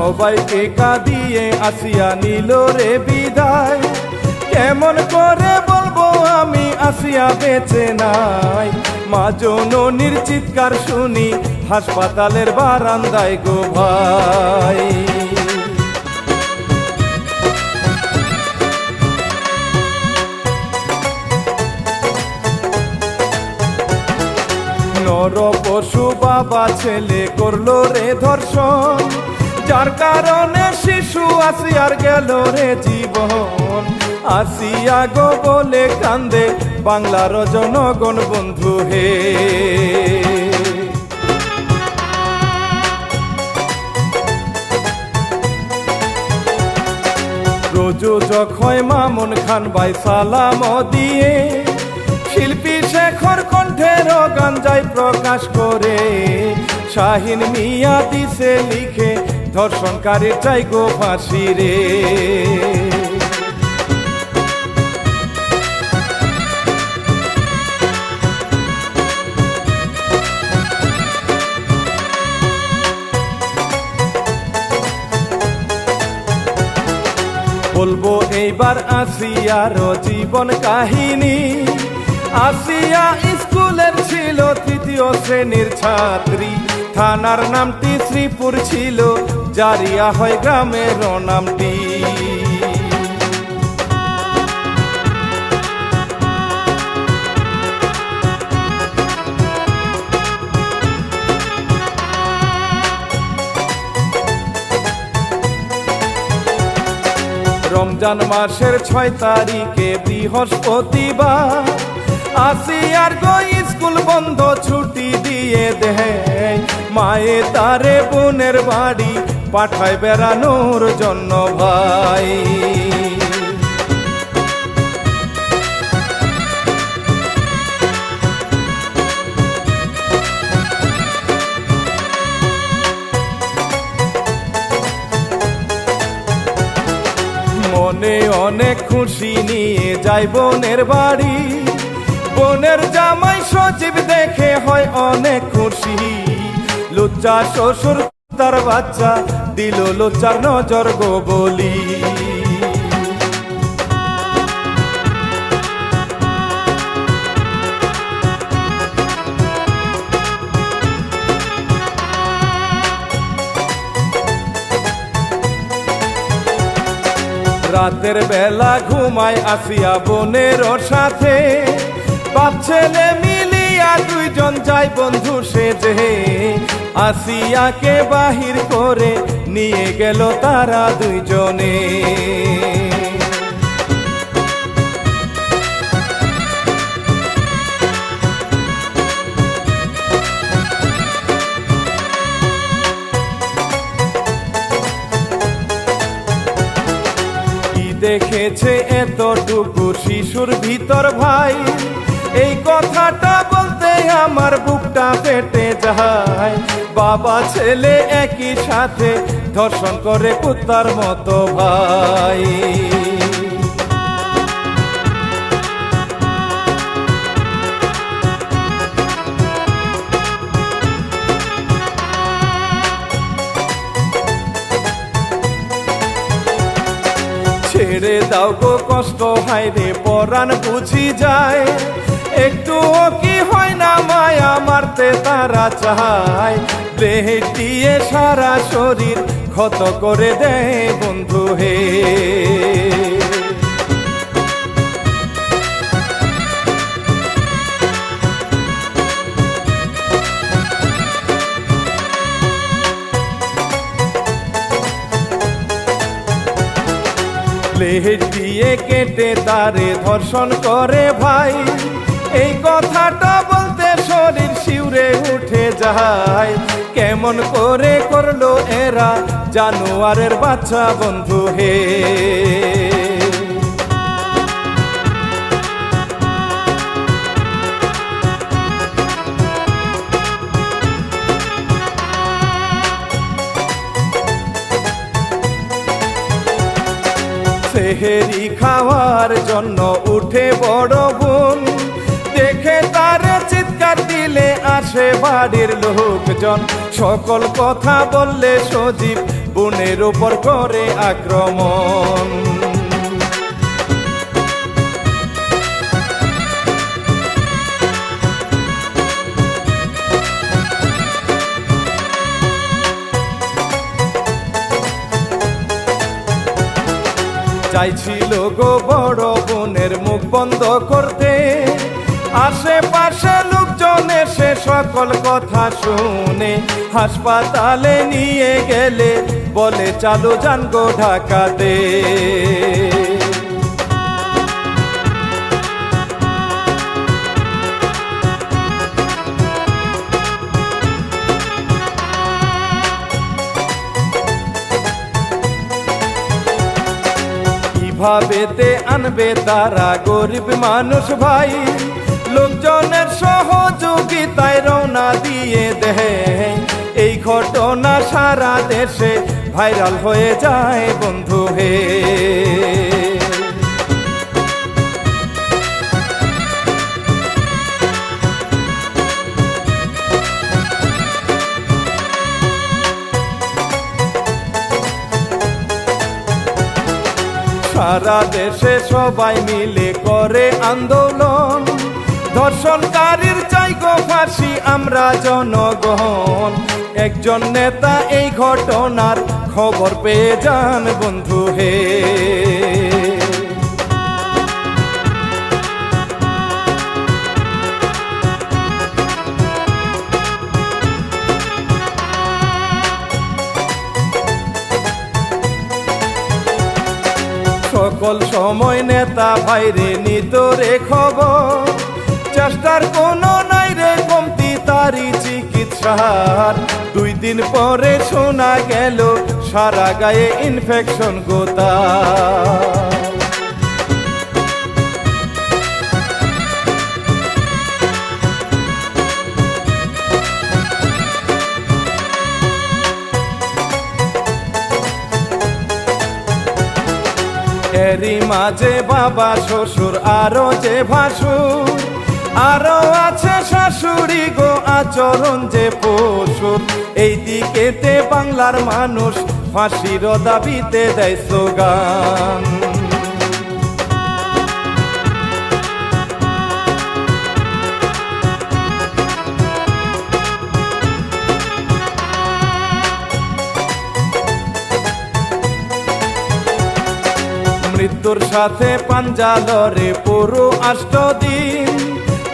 সবাইকে কাঁদিয়ে আসিয়া নিল রে বিদায়। কেমন করে বলবো আমি আসিয়া বেঁচে নাই, মা জননীর চিৎকার শুনি হাসপাতালের বারান্দায় গো ভাই। নর পশু বাবা ছেলে করলো রে ধর্ষণ, যার কারণে শিশু আসিয়ার গেল রে জীবন। আসিয়া গো বলে কান্দে বাংলার জনগণ বন্ধু হে। প্রযোজক হয় মামুন খান ভাই সালাম দিয়ে, শিল্পী শেখর কণ্ঠের গান যায় প্রকাশ করে। শাহিন মিয়া দিছে লিখে ধর্ষণকারীর চাই গো ফাঁসি রে। বলবো এইবার আসিয়ার জীবন কাহিনী। আসিয়া স্কুলের ছিল তৃতীয় শ্রেণীর ছাত্রী, থানার নামটি শ্রীপুর ছিল, জারিয়া হয় গ্রামের নামটি। রমজান মাসের 6 তারিখে বৃহস্পতিবার, আসিয়ার গো স্কুল বন্ধ ছুটি দিয়ে দেয়। মায়ে তারে বোনের বাড়ি পাঠায় বেড়ানোর জন্য ভাই। মনে অনেক খুশি নিয়ে যাই বোনের বাড়ি। বোনের জামাই সজীব দেখে হয় অনেক খুশি। লুচ্চা শ্বশুর তার বাচ্চা দিল লুচ্চার নজর গো বলি। রাতের বেলা ঘুমায় আসিয়া বোনের সাথে, বাপ ছেলে মিলিয়া দুইজন যায় বন্ধু সেজে। আসিয়াকে বাহির করে নিয়ে গেল তারা দুইজনে। দেখেছে এতটুকু শিশুর ভিতর ভাই, এই কথাটা বলতে আমার বুকটা ফেটে যায়। বাবা ছেলে একই সাথে ধর্ষণ করে কুত্তার মতো ভাই। ছেড়ে দাও গো কষ্ট হয় রে পরাণ বুঝি যায়। একটুও কি হয় না মায়া মারতে তারা চায়। ব্লেড দিয়ে সারা শরীর ক্ষত করে দেয় বন্ধু হে। ব্লেড দিয়ে কেটে তারে ধর্ষণ করে ভাই। এই কথাটা বলতে শরীর শিউরে উঠে যায়। কেমন করে করলো এরা জানোয়ারের বাচ্চা বন্ধু হে। সেহেরি খাওয়ার জন্য উঠে বড় বোন, দেখে তার চিৎকার দিলে আসে বাড়ির লোকজন। সকল কথা বললে সজীব বোনের উপর করে আক্রমণ। চাইছিল গো বড় বোনের মুখ বন্ধ করতে, আশেপাশে লোকজন এসে সকল কথা শুনে হাসপাতালে নিয়ে গেলে বলে চালু যান গো ঢাকাতে। ভাবেতে আনবে তারা গরিব মানুষ ভাই, লোকজনের সহযোগিতায় রওনা দিয়ে দেয়। এই ঘটনা সারা দেশে ভাইরাল হয়ে যায় বন্ধু হে। সারা দেশে সবাই মিলে করে আন্দোলন, ধর্ষণকারীর চাই গো ফাঁসি আমরা জনগণ। একজন নেতা এই ঘটনার খবর পেয়ে যান বন্ধু হে। সকল সময় নেতা ভাইরে নিত রে খবর, চেষ্টার কোনো নাই রে কমতি তারি চিকিৎসার। 2 দিন পরে শোনা গেল সারা গায়ে ইনফেকশন গোতা। এরই মাঝে বাবা শ্বশুর আরো যে ভাসুর, আরো আছে শাশুড়ি গো আচরণ যে পশুর। এই দিকেতে বাংলার মানুষ ফাঁসির দাবিতে দেয় স্লোগান। মৃত্যুর সাথে পাঞ্জা লড়ে পুরো 8 দিন,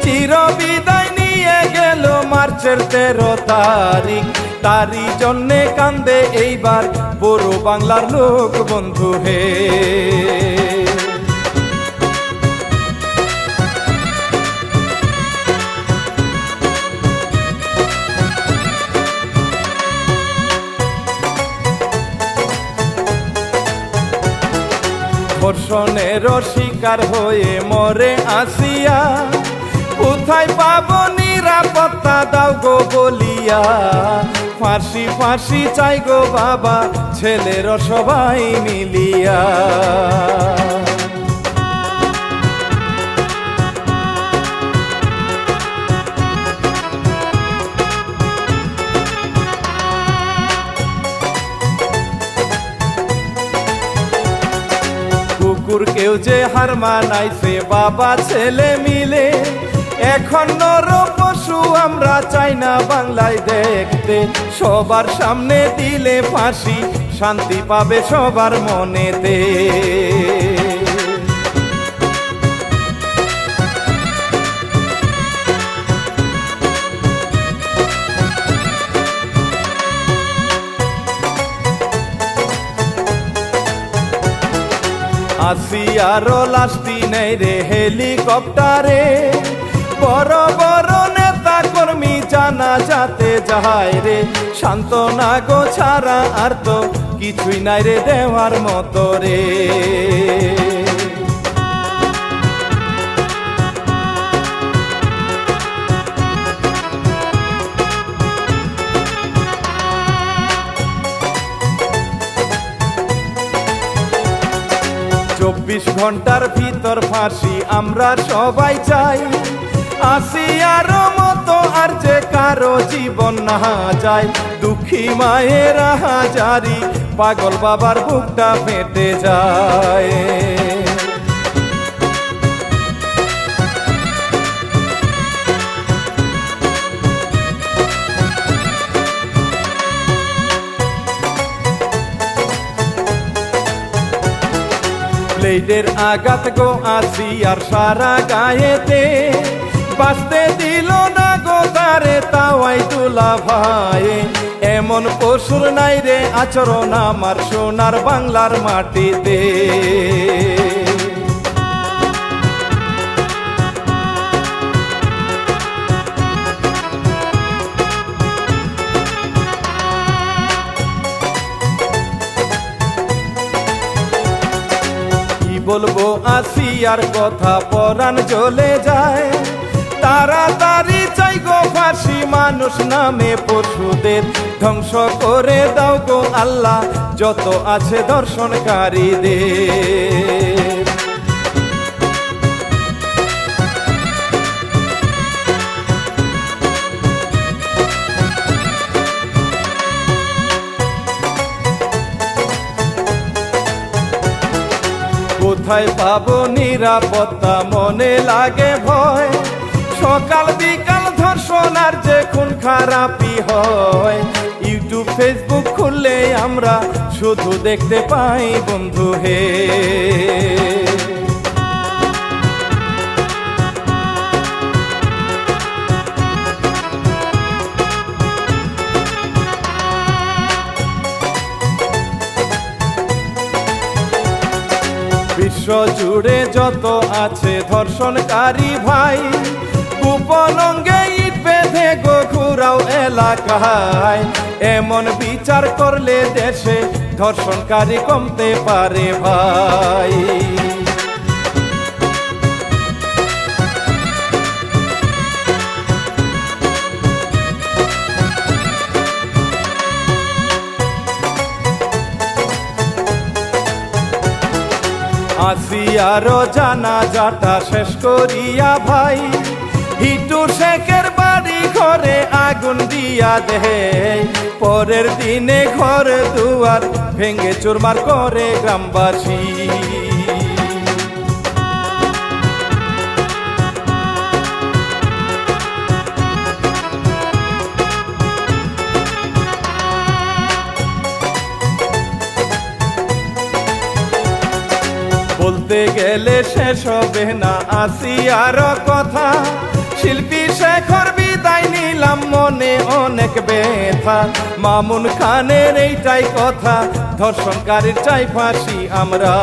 চির বিদায় নিয়ে গেল মার্চের 13 তারিখ। তারই জন্যে কান্দে এইবার পুরো বাংলার লোক বন্ধু হে। ধর্ষণের শিকার হয়ে মরে আসিয়া, কোথায় পাবো নিরাপত্তা দাও গো বলিয়া। ফাঁসি ফাঁসি চাই গো বাবা ছেলের সবাই মিলিয়া। কুকুর কেউ যে হার মানাইছে বাবা ছেলে মিলে, এখন নর পশু আমরা চাই না বাংলায় দেখতে। সবার সামনে দিলে ফাঁসি শান্তি পাবে সবার মনেতে। আসিয়ারো লাস্তি নেই রে হেলিকপ্টারে, বড় বড় নেতা কর্মী জানা যাতে যায় রে। সান্ত্বনা গো ছাড়া আর তো কিছুই নাই রে দেওয়ার মতো রে। চব্বিশ ঘন্টার ভিতর ফাঁসি আমরা সবাই চাই, আসিয়ার মতো আর যে কারো জীবন না যায়, দুঃখী মায়ের হাজারি পাগল বাবার বুকটা ফেটে যায়। ব্লেডের আঘাত গো আসিয়ার সারা গায়েতে, বাঁচতে দিল না গো তারে তাওয়াই দুলা ভাই। এমন পশুর নাই রে আচরণ আমার সোনার বাংলার মাটিতে। বলবো আসিয়ার কথা পরাণ জ্বলে যায়, তাড়াতাড়ি চাই গো ফাঁসি মানুষ নামে পশুদের ধ্বংস করে দাও গো আল্লাহ যত আছে ধর্ষণকারীদের। কোথায় পাবো নিরাপত্তা মনে লাগে ভয়, সকাল বিকাল ধর্ষণ আর যে খুন খারাপি হয়। ইউটিউব ফেসবুক খুললে আমরা শুধু দেখতে পাই বন্ধু হে। বিশ্ব জুড়ে যত আছে ধর্ষণকারী ভাই, গোপন অঙ্গে ইট বেঁধে গো ঘুরাও এলাকায়। এমন বিচার করলে দেশে ধর্ষণকারী কমতে পারে ভাই। আসিয়ারও জানাজাটা শেষ করিয়া ভাই, হিটু শেখের বাড়ি ঘরে আগুন দিয়া দেহে। পরের দিনে ঘর দুয়ার ভেঙে চুরমার করে গ্রামবাসী। বলতে গেলে শেষ হবে না আসিয়ার কথা, শিল্পী শেখর বিদায় নিলাম মনে অনেক ব্যথা। মামুন খানের এইটাই কথা, ধর্ষণকারীর চাই ফাঁসি আমরা।